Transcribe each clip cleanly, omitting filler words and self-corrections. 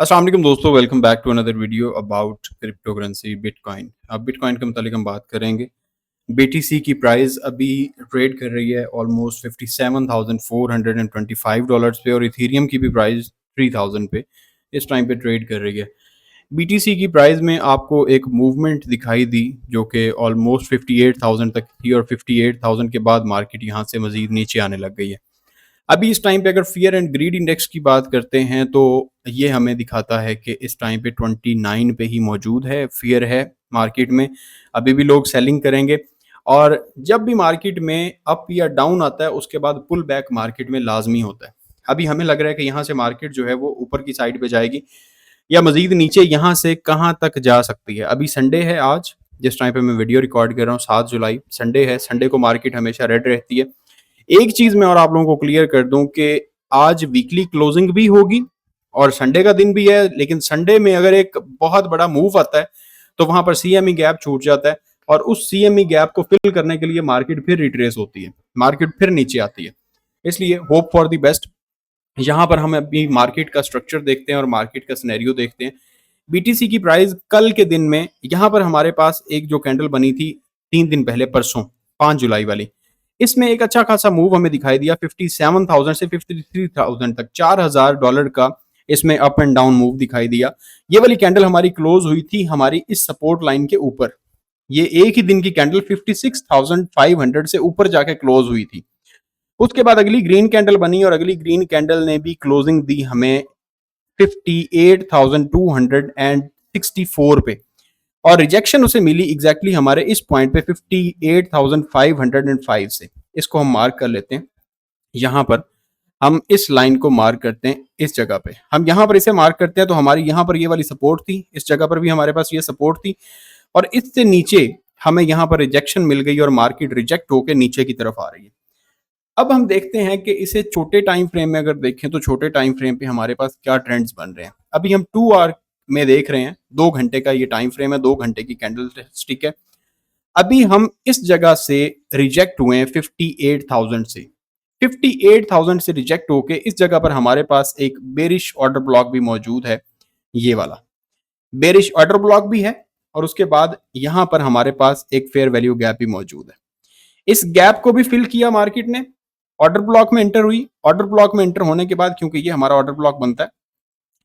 अस्सलाम वालेकुम दोस्तों, welcome back to another video about crypto currency bitcoin. अब बिटकॉइन के मुतालिक हम बात करेंगे। बीटीसी की प्राइस अभी ट्रेड कर रही है ऑलमोस्ट $57,425 पे और इथेरियम की भी प्राइस 3000 पे इस टाइम पे ट्रेड कर रही है। बीटीसी की प्राइस में आपको एक मूवमेंट दिखाई दी जो कि ऑलमोस्ट 58,000 तक थी और 58,000 के बाद मार्केट यहाँ से मजीद नीचे आने लग गई है। अभी इस टाइम पे अगर फियर एंड ग्रीड इंडेक्स की बात करते हैं तो ये हमें दिखाता है कि इस टाइम पे 29 पे ही मौजूद है, फियर है मार्केट में। अभी भी लोग सेलिंग करेंगे और जब भी मार्केट में अप या डाउन आता है उसके बाद पुल बैक मार्केट में लाजमी होता है। अभी हमें लग रहा है कि यहाँ से मार्केट जो है वो ऊपर की साइड पे जाएगी या मजीद नीचे यहाँ से कहाँ तक जा सकती है। अभी संडे है आज, जिस टाइम पे मैं वीडियो रिकॉर्ड कर रहा हूँ 7 जुलाई संडे है। संडे को मार्केट हमेशा रेड रहती है। एक चीज मैं और आप लोगों को क्लियर कर दूं कि आज वीकली क्लोजिंग भी होगी और संडे का दिन भी है, लेकिन संडे में अगर एक बहुत बड़ा मूव आता है तो वहां पर सीएमई गैप छूट जाता है और उस सीएमई गैप को फिल करने के लिए मार्केट फिर रिट्रेस होती है, मार्केट फिर नीचे आती है। इसलिए होप फॉर द बेस्ट। यहाँ पर हम अभी मार्केट का स्ट्रक्चर देखते हैं और मार्केट का सिनेरियो देखते हैं। बीटीसी की प्राइस कल के दिन में यहाँ पर हमारे पास एक जो कैंडल बनी थी 3 दिन पहले, परसों 5 जुलाई वाली, इसमें एक अच्छा खासा मूव हमें दिखाई दिया 57,000 से 53,000 तक, $4,000 का इसमें अप एंड डाउन मूव दिखाई दिया। ये वाली कैंडल हमारी क्लोज हुई थी हमारी इस सपोर्ट लाइन के ऊपर। ये एक ही दिन की कैंडल 56,500 से ऊपर जाके क्लोज हुई थी। उसके बाद अगली ग्रीन कैंडल बनी और अगली ग्रीन कैंडल ने भी क्लोजिंग दी हमें 58,264 पे और रिजेक्शन उसे मिली एग्जैक्टली हमारे इस पॉइंट पे 58,505 से। इसको हम मार्क कर लेते हैं। यहाँ पर हम इस लाइन को मार्क करते हैं, इस जगह पे हम यहाँ पर इसे मार्क करते हैं तो हमारी यहाँ पर ये वाली सपोर्ट थी, इस जगह पर भी हमारे पास ये सपोर्ट थी और इससे नीचे हमें यहाँ पर रिजेक्शन मिल गई और मार्केट रिजेक्ट होकर नीचे की तरफ आ रही है। अब हम देखते हैं कि इसे छोटे टाइम फ्रेम में अगर देखें तो छोटे टाइम फ्रेम पे हमारे पास क्या ट्रेंड्स बन रहे हैं। अभी हम 2 आवर में देख रहे हैं, 2 घंटे का ये टाइम फ्रेम है, 2 घंटे की कैंडल स्टिक है। अभी हम इस जगह से रिजेक्ट हुए हैं 58,000 से। 58,000 से रिजेक्ट होके इस जगह पर हमारे पास एक बेरिश ऑर्डर ब्लॉक भी मौजूद है, ये वाला बेरिश ऑर्डर ब्लॉक भी है और उसके बाद यहाँ पर हमारे पास एक फेयर वैल्यू गैप भी मौजूद है। इस गैप को भी फिल किया मार्केट ने, ऑर्डर ब्लॉक में एंटर हुई। ऑर्डर ब्लॉक में एंटर होने के बाद, क्योंकि ये हमारा ऑर्डर ब्लॉक बनता है,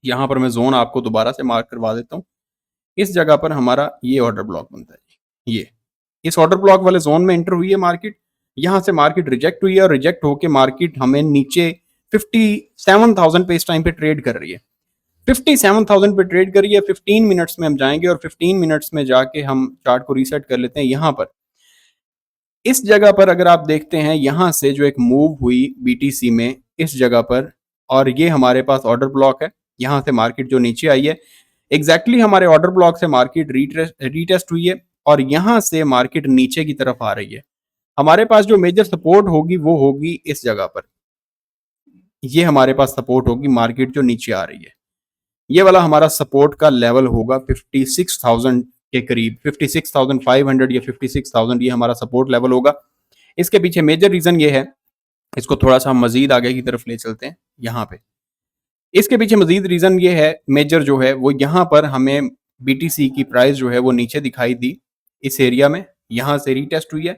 यहाँ पर मैं जोन आपको दोबारा से मार्क करवा देता हूँ। इस जगह पर हमारा ये ऑर्डर ब्लॉक बनता है। ये इस ऑर्डर ब्लॉक वाले जोन में एंटर हुई है मार्केट। यहाँ से मार्केट रिजेक्ट हुई है और रिजेक्ट होकर मार्केट हमें नीचे 57,000 पे इस टाइम पे ट्रेड कर रही है। 57,000 पे ट्रेड कर रही है। 15 मिनट्स में हम जाएंगे और 15 मिनट्स में जाके हम चार्ट को रीसेट कर लेते हैं। यहाँ पर इस जगह पर अगर आप देखते हैं, यहाँ से जो एक मूव हुई बीटीसी में इस जगह पर, और ये हमारे पास ऑर्डर ब्लॉक है। यहाँ से मार्केट जो नीचे आई है एग्जैक्टली हमारे ऑर्डर ब्लॉक से मार्केट रीटेस्ट हुई है और यहाँ से मार्केट नीचे की तरफ आ रही है। हमारे पास जो मेजर सपोर्ट होगी वो होगी इस जगह पर। ये हमारे पास सपोर्ट होगी, मार्केट जो नीचे आ रही है ये वाला हमारा सपोर्ट का लेवल होगा 56,000 के करीब, 56,500 या 56,000, ये हमारा सपोर्ट लेवल होगा। इसके पीछे मेजर रीजन ये है, इसको थोड़ा सा हम मजीद आगे की तरफ ले चलते हैं। यहाँ पे इसके पीछे मजीद रीजन ये है, मेजर जो है वो यहाँ पर हमें बीटीसी की प्राइस जो है वो नीचे दिखाई दी इस एरिया में। यहाँ से रीटेस्ट हुई है,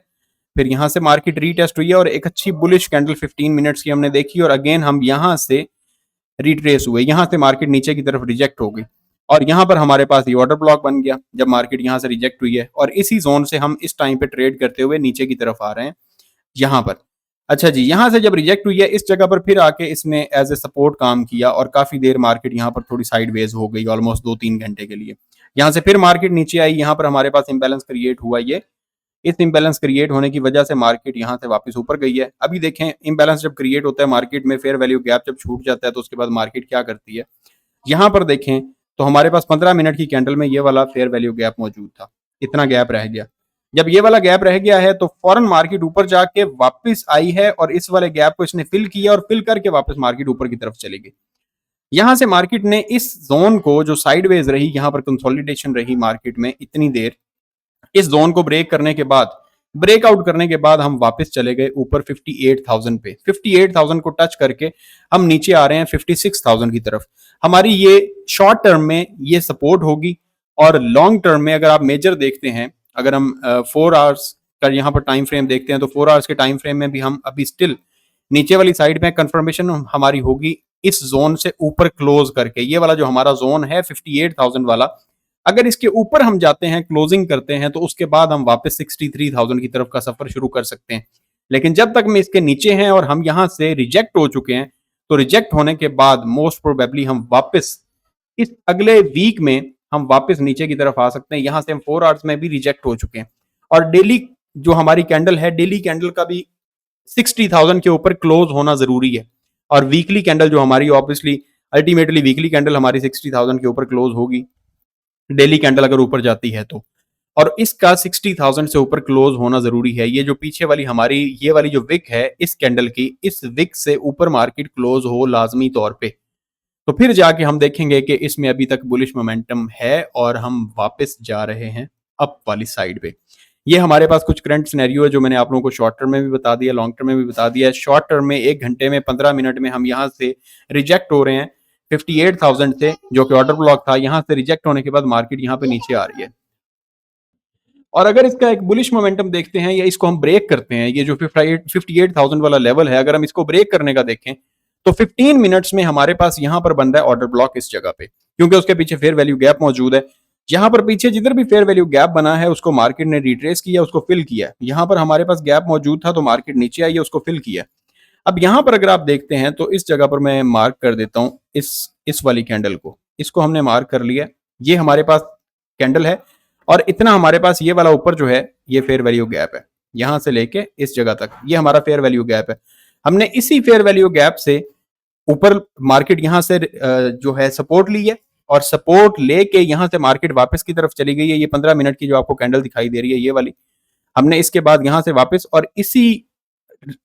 फिर यहाँ से मार्केट रीटेस्ट हुई है और एक अच्छी बुलिश कैंडल 15 मिनट्स की हमने देखी और अगेन हम यहाँ से रिट्रेस हुए। यहाँ से मार्केट नीचे की तरफ रिजेक्ट हो गई और यहाँ पर हमारे पास ये ऑर्डर ब्लॉक बन गया जब मार्केट यहाँ से रिजेक्ट हुई है और इसी जोन से हम इस टाइम पे ट्रेड करते हुए नीचे की तरफ आ रहे हैं यहाँ पर। अच्छा जी, यहाँ से जब रिजेक्ट हुई है इस जगह पर फिर आके इसने एज ए सपोर्ट काम किया और काफी देर मार्केट यहाँ पर थोड़ी साइडवेज हो गई, ऑलमोस्ट 2-3 घंटे के लिए। यहाँ से फिर मार्केट नीचे आई, यहाँ पर हमारे पास इंबैलेंस क्रिएट हुआ। ये इस इंबैलेंस क्रिएट होने की वजह से मार्केट यहाँ से वापस ऊपर गई है। अभी देखें, इंबैलेंस जब क्रिएट होता है मार्केट में, फेयर वैल्यू गैप जब छूट जाता है तो उसके बाद मार्केट क्या करती है। यहाँ पर देखें तो हमारे पास 15 मिनट की कैंडल में ये वाला फेयर वैल्यू गैप मौजूद था, इतना गैप रह गया। जब ये वाला गैप रह गया है तो फौरन मार्केट ऊपर जाके वापस आई है और इस वाले गैप को इसने फिल किया और फिल करके वापस मार्केट ऊपर की तरफ चली गई। यहां से मार्केट ने इस जोन को जो साइडवेज रही, यहां पर कंसोलिडेशन रही मार्केट में इतनी देर, इस जोन को ब्रेक करने के बाद ब्रेकआउट करने के बाद हम वापस चले गए ऊपर 58,000 पे। 58,000 को टच करके हम नीचे आ रहे हैं 56,000 की तरफ। हमारी ये शॉर्ट टर्म में ये सपोर्ट होगी, और लॉन्ग टर्म में अगर आप मेजर देखते हैं, अगर हम 4 आवर्स का यहाँ पर टाइम फ्रेम देखते हैं, तो 4 आवर्स के टाइम फ्रेम में भी हम अभी स्टिल नीचे वाली साइड में कंफर्मेशन हमारी होगी इस जोन से ऊपर क्लोज करके। ये वाला जो हमारा जोन है 58,000 वाला, अगर इसके ऊपर हम जाते हैं, क्लोजिंग करते हैं, तो उसके बाद हम वापस 63,000 की तरफ का सफर शुरू कर सकते हैं। लेकिन जब तक हम इसके नीचे हैं और हम यहां से रिजेक्ट हो चुके हैं, तो रिजेक्ट होने के बाद मोस्ट प्रोबेबली हम वापस इस अगले वीक में हम वापस नीचे की तरफ आ सकते हैं। यहां से हम 4 आवर्स में भी रिजेक्ट हो चुके हैं, और डेली जो हमारी कैंडल है, डेली कैंडल का भी 60,000 के ऊपर क्लोज होना जरूरी है। और वीकली कैंडल जो हमारी, ऑब्वियसली अल्टीमेटली वीकली कैंडल हमारी 60,000 के ऊपर क्लोज होगी, डेली कैंडल अगर ऊपर जाती है तो। और इसका 60,000 से ऊपर क्लोज होना जरूरी है। ये जो पीछे वाली हमारी ये वाली जो विक है इस कैंडल की, इस विक से ऊपर मार्केट क्लोज हो लाजमी तौर पे, तो फिर जाके हम देखेंगे कि इसमें अभी तक बुलिश मोमेंटम है और हम वापस जा रहे हैं अप वाली साइड पे। ये हमारे पास कुछ करंट सिनेरियो है जो मैंने आप लोगों को शॉर्ट टर्म में भी बता दिया, लॉन्ग टर्म में भी बता दिया है। शॉर्ट टर्म में 1 घंटे में 15 मिनट में हम यहाँ से रिजेक्ट हो रहे हैं 58,000 से, जो कि ऑर्डर ब्लॉक था। यहाँ से रिजेक्ट होने के बाद मार्केट यहाँ पे नीचे आ रही है, और अगर इसका एक बुलिश मोमेंटम देखते हैं या इसको हम ब्रेक करते हैं, ये जो 58,000 वाला लेवल है, अगर हम इसको ब्रेक करने का देखें तो 15 मिनट्स में हमारे पास यहां पर बन रहा है ऑर्डर ब्लॉक इस जगह पे, क्योंकि उसके पीछे फेयर वैल्यू गैप मौजूद है। यहां पर पीछे जिधर भी फेयर वैल्यू गैप बना है उसको मार्केट ने रिट्रेस किया, उसको फिल किया। यहां पर हमारे पास गैप मौजूद था तो मार्केट नीचे आई है, उसको फिल किया। अब यहां पर अगर आप देखते हैं तो इस जगह पर मैं मार्क कर देता हूं इस वाली कैंडल को, इसको हमने मार्क कर लिया। ये हमारे पास कैंडल है, और इतना हमारे पास ये वाला ऊपर जो है ये फेयर वैल्यू गैप है, यहां से लेके इस जगह तक ये हमारा फेयर वैल्यू गैप है। हमने इसी फेयर वैल्यू गैप से ऊपर मार्केट यहां से जो है सपोर्ट ली है, और सपोर्ट लेके यहां से मार्केट वापस की तरफ चली गई है। ये 15 मिनट की जो आपको कैंडल दिखाई दे रही है ये वाली, हमने इसके बाद यहां से वापस और इसी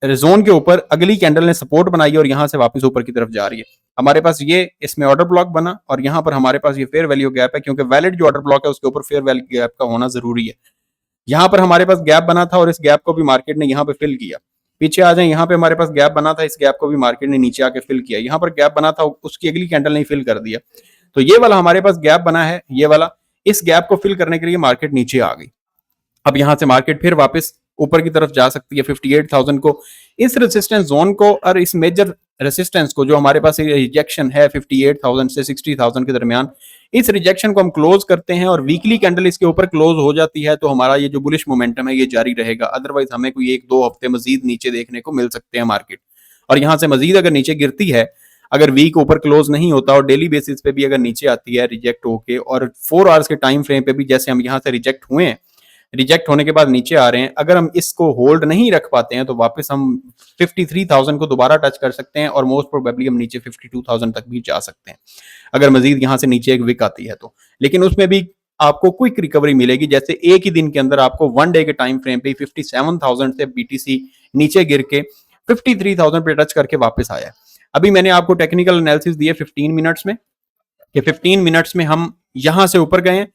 जोन के ऊपर अगली कैंडल ने सपोर्ट बनाई है और यहां से वापस ऊपर की तरफ जा रही है। हमारे पास ये इसमें ऑर्डर ब्लॉक बना, और यहां पर हमारे पास ये फेयर वैल्यू गैप है, क्योंकि वैलिड जो ऑर्डर ब्लॉक है उसके ऊपर फेयर वैल्यू गैप का होना जरूरी है। यहां पर हमारे पास गैप बना था और इस गैप को भी मार्केट ने यहां पे फिल किया। पीछे आ जाए, यहाँ पे हमारे पास गैप बना था, इस गैप को भी मार्केट ने नीचे आके फिल किया। यहाँ पर गैप बना था, उसकी अगली कैंडल ने फिल कर दिया। तो ये वाला हमारे पास गैप बना है, ये वाला, इस गैप को फिल करने के लिए मार्केट नीचे आ गई। अब यहां से मार्केट फिर वापस ऊपर की तरफ जा सकती है 58,000 को, इस रेसिस्टेंस जोन को और इस मेजर रेसिस्टेंस को, जो हमारे पास रिजेक्शन है 58,000 से 60,000 के दरमियान, इस रिजेक्शन को हम क्लोज करते हैं और वीकली कैंडल इसके ऊपर क्लोज हो जाती है, तो हमारा ये जो बुलिश मोमेंटम है ये जारी रहेगा। अदरवाइज हमें कोई 1-2 हफ्ते मजीद नीचे देखने को मिल सकते हैं मार्केट, और यहां से मजीद अगर नीचे गिरती है, अगर वीक ऊपर क्लोज नहीं होता और डेली बेसिस पे भी अगर नीचे आती है रिजेक्ट होके, और 4 आवर्स के टाइम फ्रेम पे भी जैसे हम यहां से रिजेक्ट हुए हैं, रिजेक्ट होने के बाद नीचे आ रहे हैं, अगर हम इसको होल्ड नहीं रख पाते हैं तो वापस हम 53,000 को दोबारा टच कर सकते हैं, और मोस्ट प्रोबेबली हम नीचे 52,000 तक भी जा सकते हैं अगर मजीद यहां से नीचे एक विक आती है तो। लेकिन उसमें भी आपको क्विक रिकवरी मिलेगी, जैसे एक ही दिन के अंदर आपको 1 डे के टाइम फ्रेम पे 57,000 से बीटीसी नीचे गिर के 53,000 पे टच करके वापस आया। अभी मैंने आपको टेक्निकल एनालिसिस दिए 15 मिनट्स में, कि 15 मिनट्स में हम यहां से ऊपर गए,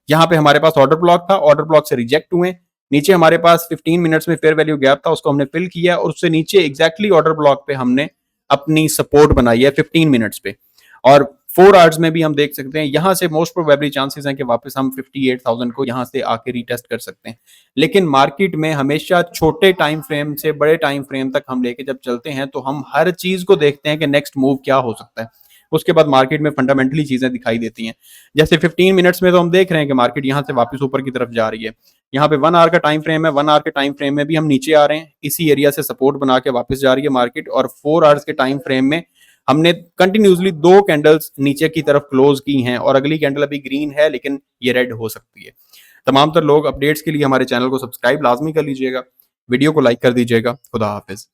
यहां पे हमारे पास ऑर्डर ब्लॉक था, ऑर्डर ब्लॉक से रिजेक्ट हुए, नीचे हमारे पास 15 मिनट्स में फेयर वैल्यू गैप था, उसको हमने फिल किया, और उससे नीचे एग्जैक्टली ऑर्डर ब्लॉक पे हमने अपनी सपोर्ट बनाई है 15 मिनट्स पे। और 4 आवर्स में भी हम देख सकते हैं, यहां से मोस्ट प्रोबेबली चांसेस हैं कि वापस हम 58,000 को यहां से आके रीटेस्ट कर सकते हैं। लेकिन मार्केट में हमेशा छोटे टाइम फ्रेम से बड़े टाइम फ्रेम तक हम लेके जब चलते हैं तो हम हर चीज को देखते हैं कि नेक्स्ट मूव क्या हो सकता है। उसके बाद मार्केट में फंडामेंटली चीजें दिखाई देती हैं। जैसे 15 मिनट्स में तो हम देख रहे हैं कि मार्केट यहां से वापस ऊपर की तरफ जा रही है। यहाँ पे 1 आवर का टाइम फ्रेम है, 1 आवर के टाइम फ्रेम में भी हम नीचे आ रहे हैं, इसी एरिया से सपोर्ट बना के वापस जा रही है मार्केट। और 4 आवर्स के टाइम फ्रेम में हमने कंटिन्यूसली 2 कैंडल्स नीचे की तरफ क्लोज की हैं, और अगली कैंडल अभी ग्रीन है लेकिन ये रेड हो सकती है। तमाम तर लोग अपडेट्स के लिए हमारे चैनल को सब्सक्राइब लाजमी कर लीजिएगा, वीडियो को लाइक कर दीजिएगा। खुदा हाफिज।